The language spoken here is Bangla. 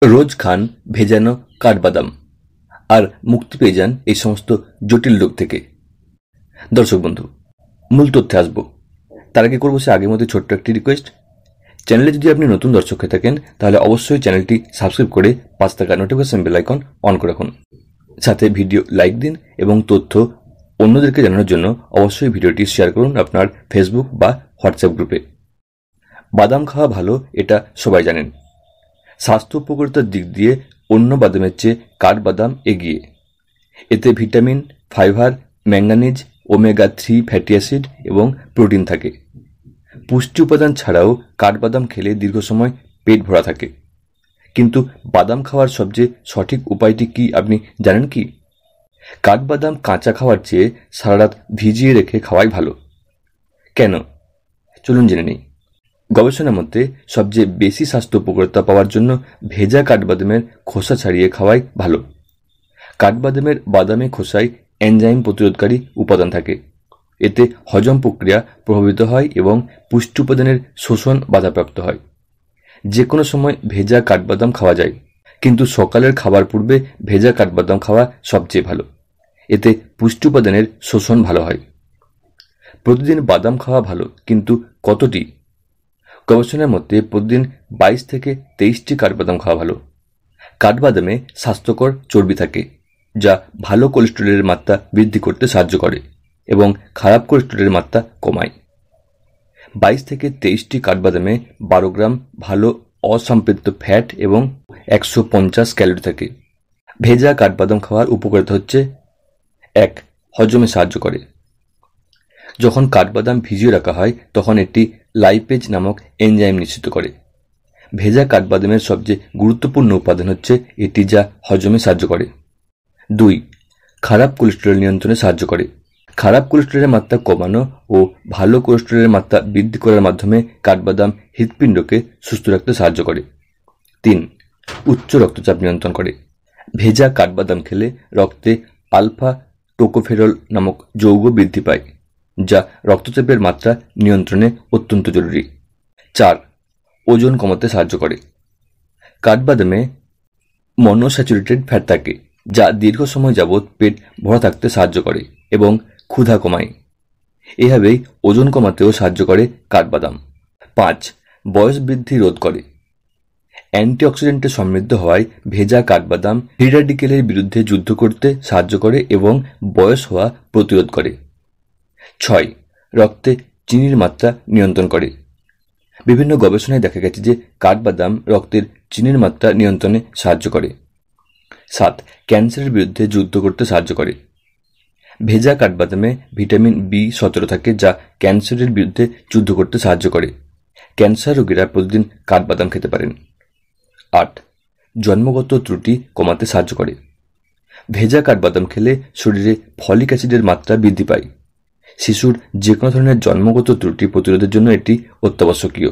রোজ খান ভেজানো কাঠবাদাম আর মুক্তি পেয়ে যান এই সমস্ত জটিল রোগ থেকে। দর্শক বন্ধু, মূল তথ্যে আসবো তার আগে করবো সে আগের মধ্যে ছোট্ট একটি রিকোয়েস্ট। চ্যানেলে যদি আপনি নতুন দর্শক হয়ে থাকেন তাহলে অবশ্যই চ্যানেলটি সাবস্ক্রাইব করে পাশে থাকা নোটিফিকেশন বেল আইকন অন করে রাখুন। সাথে ভিডিও লাইক দিন এবং তথ্য অন্যদেরকে জানানোর জন্য অবশ্যই ভিডিওটি শেয়ার করুন আপনার ফেসবুক বা হোয়াটসঅ্যাপ গ্রুপে। বাদাম খাওয়া ভালো, এটা সবাই জানেন। স্বাস্থ্য উপকারিতার দিক দিয়ে অন্য বাদামের চেয়ে কাঠবাদাম এগিয়ে। এতে vitamin, fibre, manganese, omega-3 fatty acid এবং প্রোটিন থাকে। পুষ্টি উপাদান ছাড়াও কাঠবাদাম খেলে দীর্ঘ সময় পেট ভরা থাকে। কিন্তু বাদাম খাওয়ার সবচেয়ে সঠিক উপায়টি কি আপনি জানেন কি? কাঠবাদাম কাঁচা খাওয়ার চেয়ে সারা রাত ভিজিয়ে রেখে খাওয়াই ভালো। কেন? চলুন জেনে নিই। গবেষণার মধ্যে সবচেয়ে বেশি স্বাস্থ্য উপকারিতা পাওয়ার জন্য ভেজা কাঠবাদামের খোসা ছাড়িয়ে খাওয়াই ভালো। কাঠবাদামের বাদামি খোসায় এনজাইম প্রতিরোধকারী উপাদান থাকে। এতে হজম প্রক্রিয়া প্রভাবিত হয় এবং পুষ্টি উপাদানের শোষণ বাধাপ্রাপ্ত হয়। যে কোনো সময় ভেজা কাঠবাদাম খাওয়া যায়, কিন্তু সকালের খাবার পূর্বে ভেজা কাঠবাদাম খাওয়া সবচেয়ে ভালো। এতে পুষ্টি উপাদানের শোষণ ভালো হয়। প্রতিদিন বাদাম খাওয়া ভালো, কিন্তু কতটি? গবেষণার মধ্যে প্রতিদিন 22 থেকে 23টি কাঠবাদাম খাওয়া ভালো। কাঠবাদামে স্বাস্থ্যকর চর্বি থাকে, যা ভালো কোলেস্টেরলের মাত্রা বৃদ্ধি করতে সাহায্য করে এবং খারাপ কোলেস্টেরলের মাত্রা কমায়। 22 থেকে 23টি কাঠবাদামে 12 গ্রাম ভালো অসম্পৃক্ত ফ্যাট এবং 150 ক্যালোরি থাকে। ভেজা কাঠবাদাম খাওয়ার উপকারিতা হচ্ছে: 1. হজমে সাহায্য করে। যখন কাঠবাদাম ভিজিয়ে রাখা হয় তখন এটি লাইপেজ নামক এনজাইম নিঃসৃত করে। ভেজা কাঠবাদামের সবচেয়ে গুরুত্বপূর্ণ উপাদান হচ্ছে এটি, যা হজমে সাহায্য করে। 2. খারাপ কোলেস্টেরল নিয়ন্ত্রণে সাহায্য করে। খারাপ কোলেস্টেরলের মাত্রা কমানো ও ভালো কোলেস্টেরলের মাত্রা বৃদ্ধি করার মাধ্যমে কাঠবাদাম হৃৎপিণ্ডকে সুস্থ রাখতে সাহায্য করে। 3. উচ্চ রক্তচাপ নিয়ন্ত্রণ করে। ভেজা কাঠবাদাম খেলে রক্তে আলফা টোকোফেরল নামক যৌগ বৃদ্ধি পায়, যা রক্তচাপের মাত্রা নিয়ন্ত্রণে অত্যন্ত জরুরি। 4. ওজন কমাতে সাহায্য করে। কাঠবাদামে মনোস্যাচুরেটেড ফ্যাট থাকে, যা দীর্ঘ সময় যাবৎ পেট ভরা থাকতে সাহায্য করে এবং ক্ষুধা কমায়। এভাবেই ওজন কমাতেও সাহায্য করে কাঠবাদাম। 5. বয়স বৃদ্ধি রোধ করে। অ্যান্টিঅক্সিডেন্টে সমৃদ্ধ হওয়ায় ভেজা কাঠবাদাম ফ্রি র্যাডিকেলের বিরুদ্ধে যুদ্ধ করতে সাহায্য করে এবং বয়স হওয়া প্রতিরোধ করে। 6. রক্তে চিনির মাত্রা নিয়ন্ত্রণ করে। বিভিন্ন গবেষণায় দেখা গেছে যে কাঠবাদাম রক্তের চিনির মাত্রা নিয়ন্ত্রণে সাহায্য করে। 7. ক্যান্সারের বিরুদ্ধে যুদ্ধ করতে সাহায্য করে। ভেজা কাঠবাদামে ভিটামিন B17 থাকে, যা ক্যান্সারের বিরুদ্ধে যুদ্ধ করতে সাহায্য করে। ক্যান্সার রোগীরা প্রতিদিন কাঠবাদাম খেতে পারেন। 8. জন্মগত ত্রুটি কমাতে সাহায্য করে। ভেজা কাঠবাদাম খেলে শরীরে ফলিক অ্যাসিডের মাত্রা বৃদ্ধি পায়। শিশুর যে কোনো ধরনের জন্মগত ত্রুটি প্রতিরোধের জন্য এটি অত্যাবশ্যকীয়।